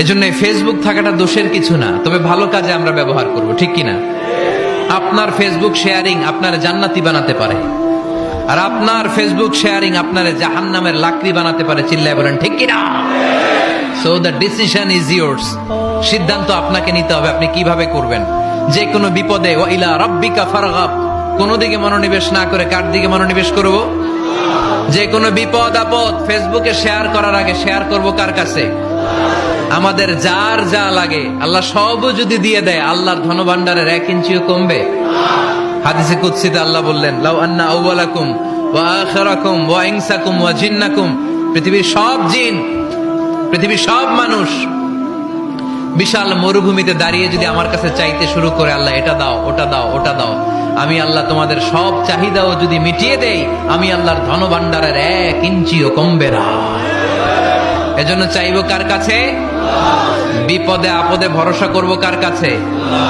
এজন্য এই ফেসবুক থাকাটা দোষের কিছু না, তবে ভালো কাজে আমরা ব্যবহার করব, ঠিক কিনা? আপনার ফেসবুক শেয়ারিং আপনার জান্নাতি বানাতে পারে, আর আপনার ফেসবুক শেয়ারিং আপনার জাহান্নামের লাকড়ি বানাতে পারে। চিল্লায় বলেন ঠিক কিনা? So the decision is yours. সিদ্ধান্ত আপনাকে নিতে হবে, আপনি কিভাবে করবেন। যে কোনো বিপদে ওয়া ইলা রাব্বিকা ফারগাব, কোন দিকে মনোনিবেশ না করে কার দিকে মনোনিবেশ করব? যে কোনো বিপদ আপদ ফেসবুকে শেয়ার করার আগে শেয়ার করব কার কাছে? আমাদের যার যা লাগে আল্লাহ সবও যদি দিয়ে দেয়, আল্লাহর ধনভাণ্ডারের 1 ইঞ্চিও কমবে? হাদিসে কুদসিতে আল্লাহ বললেন, লাউ আন্না আউওয়ালাকুম ওয়া আখিরাকুম ওয়া ইনসাকুম ওয়া জিন্নাকুম, পৃথিবীর সব জিন, পৃথিবীর সব মানুষ বিশাল মরুভূমিতে দাঁড়িয়ে যদি আমার কাছে চাইতে শুরু করে, আল্লাহ এটা দাও, ওটা দাও, ওটা দাও, আমি আল্লাহ তোমাদের সব চাহিদাও যদি মিটিয়ে দেই, আমি আল্লাহর ধনভাণ্ডারের 1 ইঞ্চিও কমবে না। এজন্য চাইবো কার কাছে? বিপদে আপদে ভরসা করব কার কাছে?